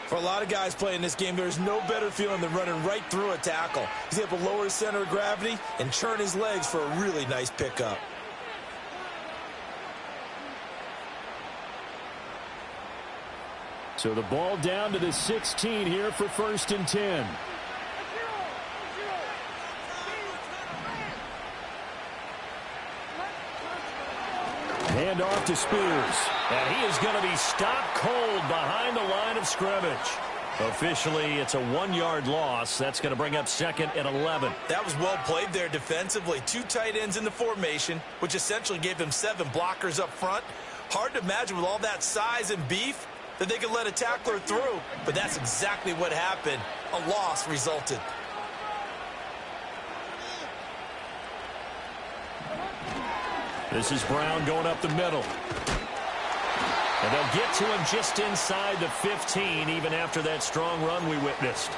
For a lot of guys playing this game, there's no better feeling than running right through a tackle. He's able to lower his center of gravity and churn his legs for a really nice pickup. So the ball down to the 16 here for 1st and 10. Hand off to Spears. And he is going to be stopped cold behind the line of scrimmage. Officially, it's a 1-yard loss. That's going to bring up 2nd and 11. That was well played there defensively. 2 tight ends in the formation, which essentially gave them 7 blockers up front. Hard to imagine with all that size and beef that they could let a tackler through. But that's exactly what happened. A loss resulted. This is Brown going up the middle. And they'll get to him just inside the 15, even after that strong run we witnessed.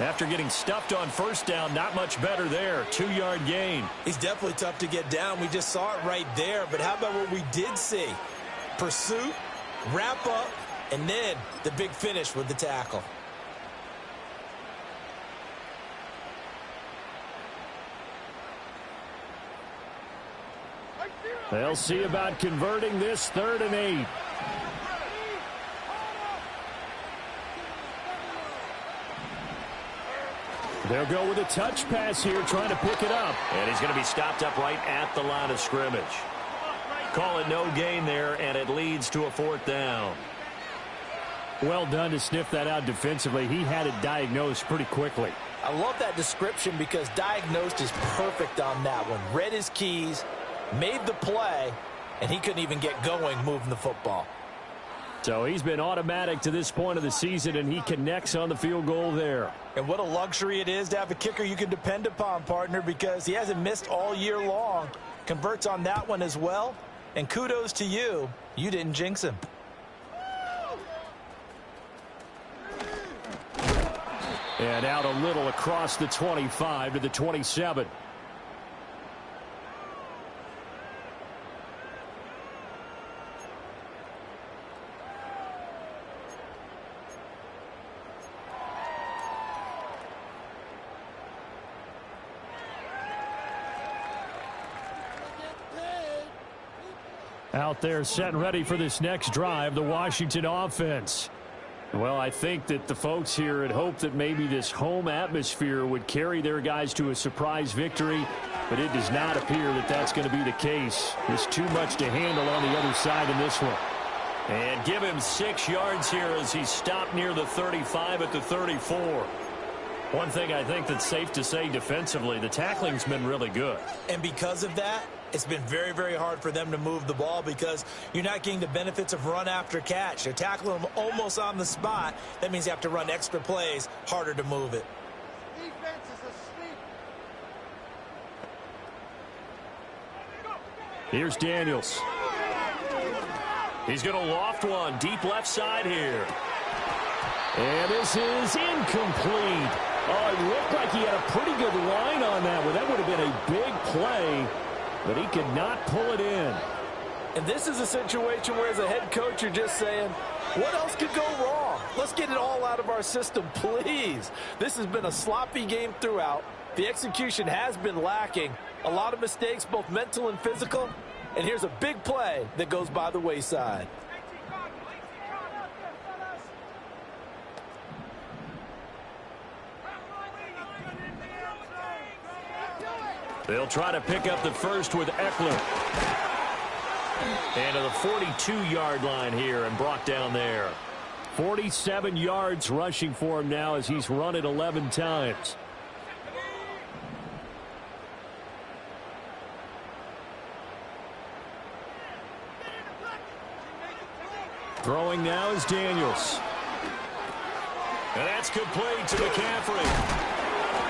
After getting stuffed on first down, not much better there. 2-yard gain. He's definitely tough to get down. We just saw it right there. But how about what we did see? Pursuit, wrap up, and then the big finish with the tackle. They'll see about converting this 3rd and 8. They'll go with a touch pass here, trying to pick it up. And he's going to be stopped up right at the line of scrimmage. Call it no gain there, and it leads to a 4th down. Well done to sniff that out defensively. He had it diagnosed pretty quickly. I love that description because diagnosed is perfect on that one. Read his keys, made the play, and he couldn't even get going moving the football. So he's been automatic to this point of the season, and he connects on the field goal there. And what a luxury it is to have a kicker you can depend upon, partner, because he hasn't missed all year long. Converts on that one as well. And kudos to you. You didn't jinx him. And out a little across the 25 to the 27. Out there set and ready for this next drive, the Washington offense. Well, I think that the folks here had hoped that maybe this home atmosphere would carry their guys to a surprise victory, but it does not appear that that's going to be the case. There's too much to handle on the other side in this one. And give him 6 yards here as he's stopped near the 35 at the 34. One thing I think that's safe to say defensively, the tackling's been really good. And because of that, it's been very, very hard for them to move the ball because you're not getting the benefits of run after catch. They're tackling them almost on the spot. That means you have to run extra plays, harder to move it. Defense is asleep. Here's Daniels. He's going to loft one deep left side here. And this is incomplete. Oh, it looked like he had a pretty good line on that one. That would have been a big play, but he could not pull it in. And this is a situation where as a head coach you're just saying, what else could go wrong? Let's get it all out of our system, please. This has been a sloppy game throughout. The execution has been lacking. A lot of mistakes, both mental and physical. And here's a big play that goes by the wayside. They'll try to pick up the first with Eckler. And to the 42-yard line here and brought down there. 47 yards rushing for him now as he's run it 11 times. Throwing now is Daniels. And that's complete to McCaffrey.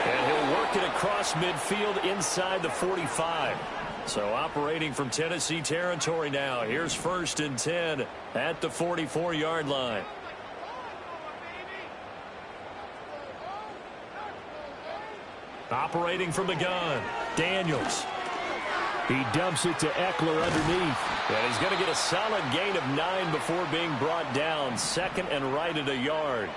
And he'll work it across midfield inside the 45. So operating from Tennessee territory now. Here's 1st and 10 at the 44-yard line. Operating from the gun, Daniels. He dumps it to Eckler underneath. And he's going to get a solid gain of 9 before being brought down. 2nd and right at a yard.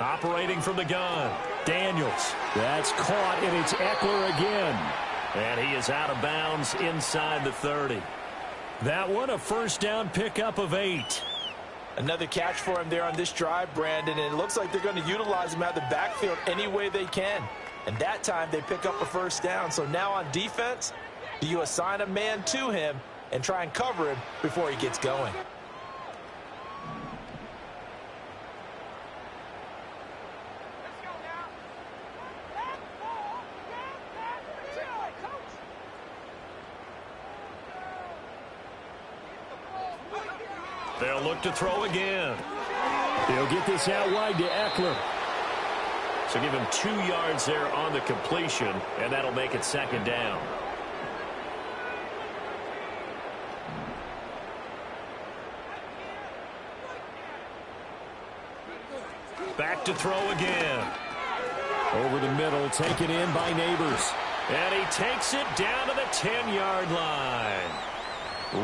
Operating from the gun, Daniels. That's caught, and it's Eckler again. And he is out of bounds inside the 30. That one, a 1st down pickup of 8. Another catch for him there on this drive, Brandon, and it looks like they're going to utilize him out of the backfield any way they can. And that time they pick up a 1st down. So now on defense, do you assign a man to him and try and cover him before he gets going? They'll look to throw again. They'll get this out wide to Eckler. So give him 2 yards there on the completion, and that'll make it 2nd down. Back to throw again. Over the middle, taken in by Neighbors. And he takes it down to the 10-yard line.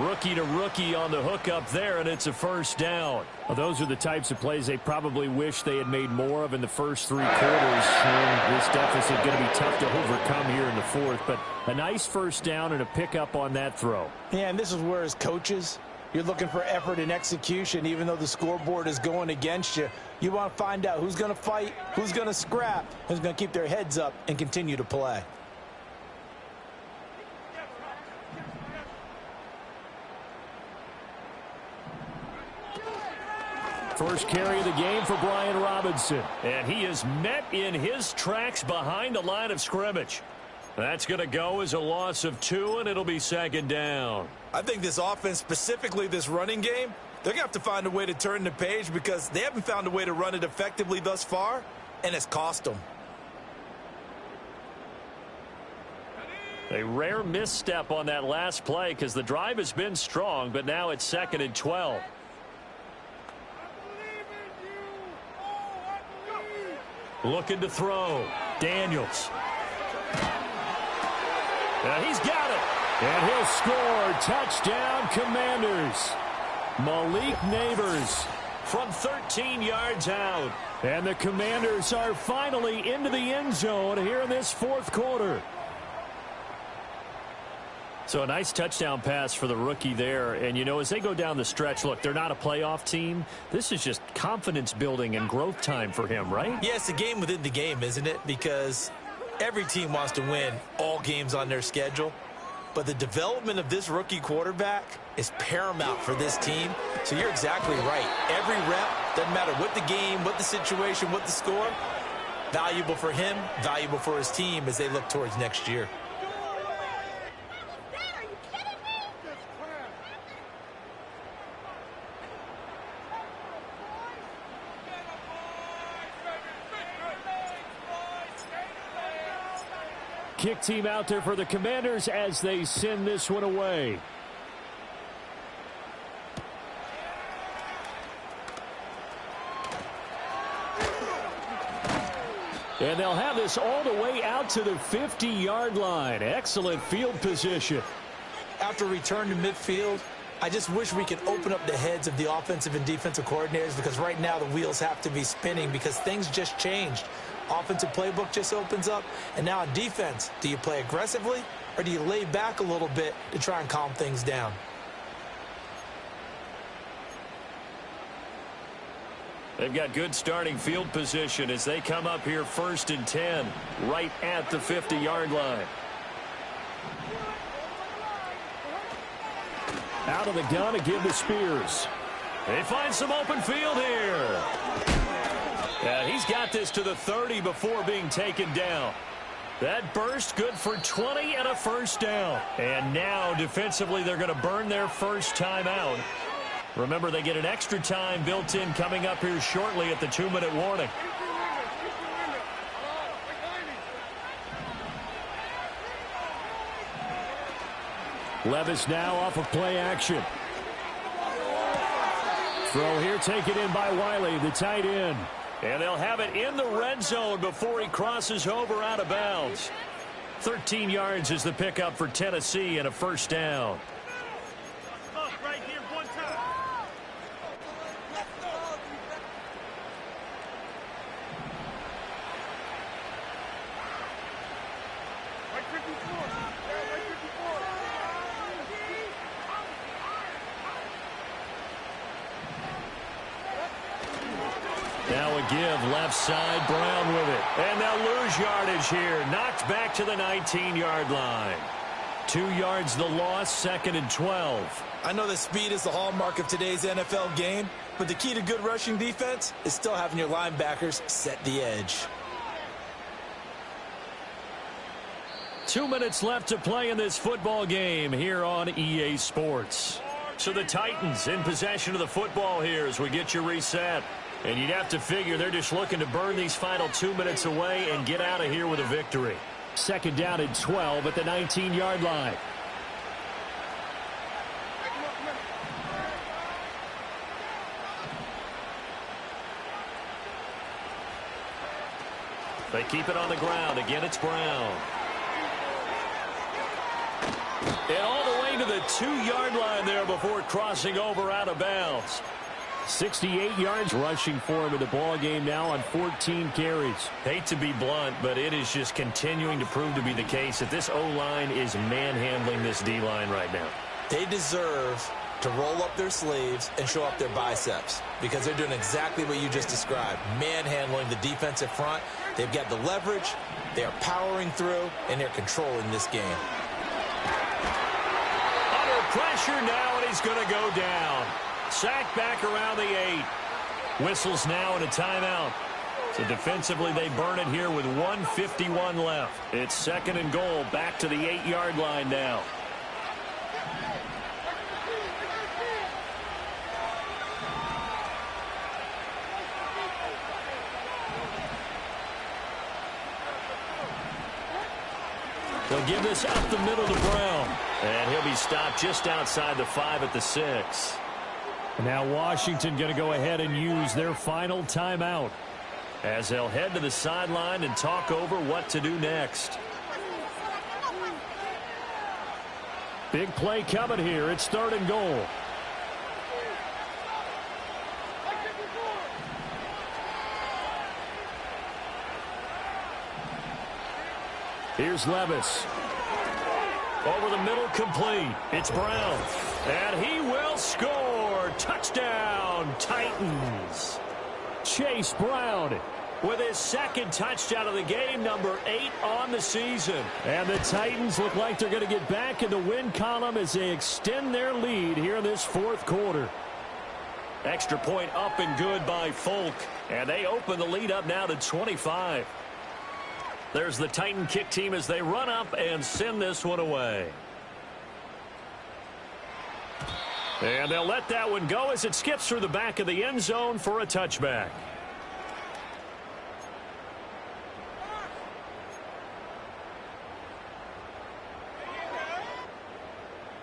Rookie to rookie on the hookup there, and it's a first down. Well, those are the types of plays they probably wish they had made more of in the first 3 quarters. And this deficit going to be tough to overcome here in the fourth, but a nice first down and a pickup on that throw. Yeah, and this is where, as coaches, you're looking for effort and execution. Even though the scoreboard is going against you, you want to find out who's going to fight, who's going to scrap, who's going to keep their heads up and continue to play. First carry of the game for Brian Robinson. And he is met in his tracks behind the line of scrimmage. That's going to go as a loss of 2, and it'll be second down. I think this offense, specifically this running game, they're going to have to find a way to turn the page because they haven't found a way to run it effectively thus far, and it's cost them. A rare misstep on that last play because the drive has been strong, but now it's 2nd and 12. Looking to throw. Daniels. And he's got it. And he'll score. Touchdown, Commanders. Malik Neighbors From 13 yards out. And the Commanders are finally into the end zone here in this fourth quarter. So a nice touchdown pass for the rookie there. And, you know, as they go down the stretch, look, they're not a playoff team. This is just confidence building and growth time for him, right? Yeah, it's a game within the game, isn't it? Because every team wants to win all games on their schedule. But the development of this rookie quarterback is paramount for this team. So you're exactly right. Every rep, doesn't matter what the game, what the situation, what the score, valuable for him, valuable for his team as they look towards next year. Kick team out there for the Commanders as they send this one away. And they'll have this all the way out to the 50-yard line. Excellent field position. After return to midfield, I just wish we could open up the heads of the offensive and defensive coordinators because right now the wheels have to be spinning because things just changed. Offensive playbook just opens up, and now on defense, do you play aggressively or do you lay back a little bit to try and calm things down? They've got good starting field position as they come up here 1st and 10, right at the 50-yard line. Out of the gun to give to Spears. They find some open field here. And he's got this to the 30 before being taken down. That burst good for 20 and a first down. And now defensively they're going to burn their first time out. Remember, they get an extra time built in coming up here shortly at the 2-minute warning. Levis now off of play action. Throw here taken in by Wiley, the tight end. And they'll have it in the red zone before he crosses over out of bounds. 13 yards is the pickup for Tennessee and a first down. Right here, one time. Right 54. Right 54. Now a give left side, Brown with it. And they'll lose yardage here. Knocked back to the 19-yard line. 2 yards the loss, 2nd and 12. I know that speed is the hallmark of today's NFL game, but the key to good rushing defense is still having your linebackers set the edge. 2 minutes left to play in this football game here on EA Sports. So the Titans in possession of the football here as we get you reset. And you'd have to figure they're just looking to burn these final 2 minutes away and get out of here with a victory. 2nd down and 12 at the 19-yard line. They keep it on the ground. Again, it's Brown. And all the way to the 2-yard line there before crossing over out of bounds. 68 yards rushing for him in the ball game now on 14 carries. Hate to be blunt, but it is just continuing to prove to be the case that this O-line is manhandling this D-line right now. They deserve to roll up their sleeves and show up their biceps because they're doing exactly what you just described, manhandling the defensive front. They've got the leverage, they are powering through, and they're controlling this game. Under pressure now, and he's going to go down. Sacked back around the 8. Whistles now and a timeout. So defensively, they burn it here with 1:51 left. It's 2nd and goal, back to the 8-yard line now. They'll give this up the middle to Brown. And he'll be stopped just outside the 5 at the 6. And now Washington going to go ahead and use their final timeout as they'll head to the sideline and talk over what to do next. Big play coming here. It's 3rd and goal. Here's Levis. Over the middle, complete. It's Brown. And he will score. Touchdown, Titans. Chase Brown with his 2nd touchdown of the game, number 8 on the season. And the Titans look like they're going to get back in the win column as they extend their lead here in this 4th quarter. Extra point up and good by Folk. And they open the lead up now to 25. There's the Titan kick team as they run up and send this one away. And they'll let that one go as it skips through the back of the end zone for a touchback.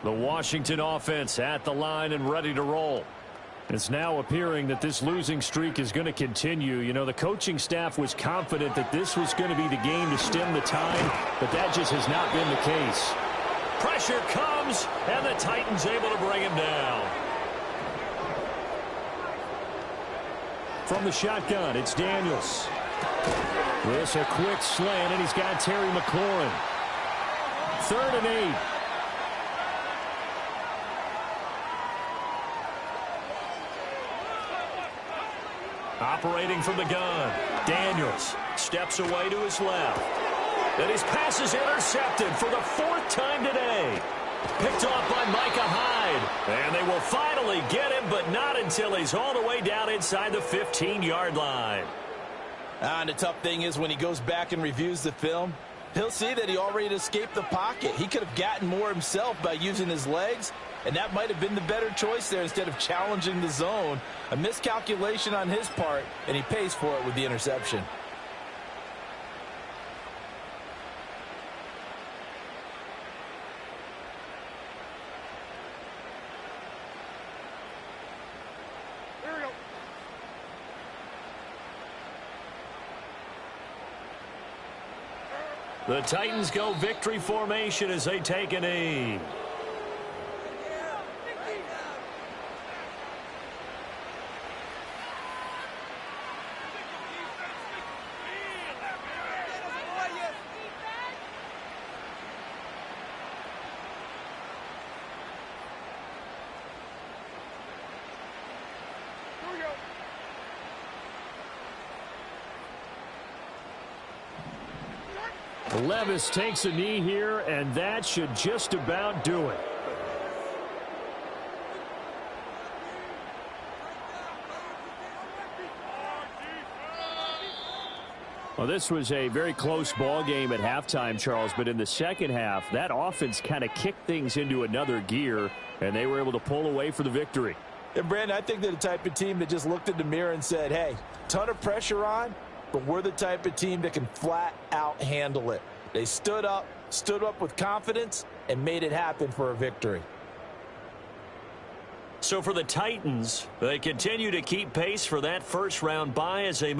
The Washington offense at the line and ready to roll. It's now appearing that this losing streak is going to continue. You know, the coaching staff was confident that this was going to be the game to stem the tide, but that just has not been the case. Pressure comes, and the Titans able to bring him down. From the shotgun, it's Daniels. This a quick slant, and he's got Terry McLaurin. 3rd and 8. Operating from the gun, Daniels steps away to his left. And his pass is intercepted for the 4th time today. Picked off by Micah Hyde. And they will finally get him, but not until he's all the way down inside the 15-yard line. And the tough thing is when he goes back and reviews the film, he'll see that he already escaped the pocket. He could have gotten more himself by using his legs, and that might have been the better choice there instead of challenging the zone. A miscalculation on his part, and he pays for it with the interception. The Titans go victory formation as they take a knee. Levis takes a knee here, and that should just about do it. Well, this was a very close ball game at halftime, Charles, but in the second half, that offense kind of kicked things into another gear, and they were able to pull away for the victory. And, Brandon, I think they're the type of team that just looked in the mirror and said, hey, ton of pressure on, but we're the type of team that can flat out handle it. They stood up with confidence, and made it happen for a victory. So for the Titans, they continue to keep pace for that first round bye as they move.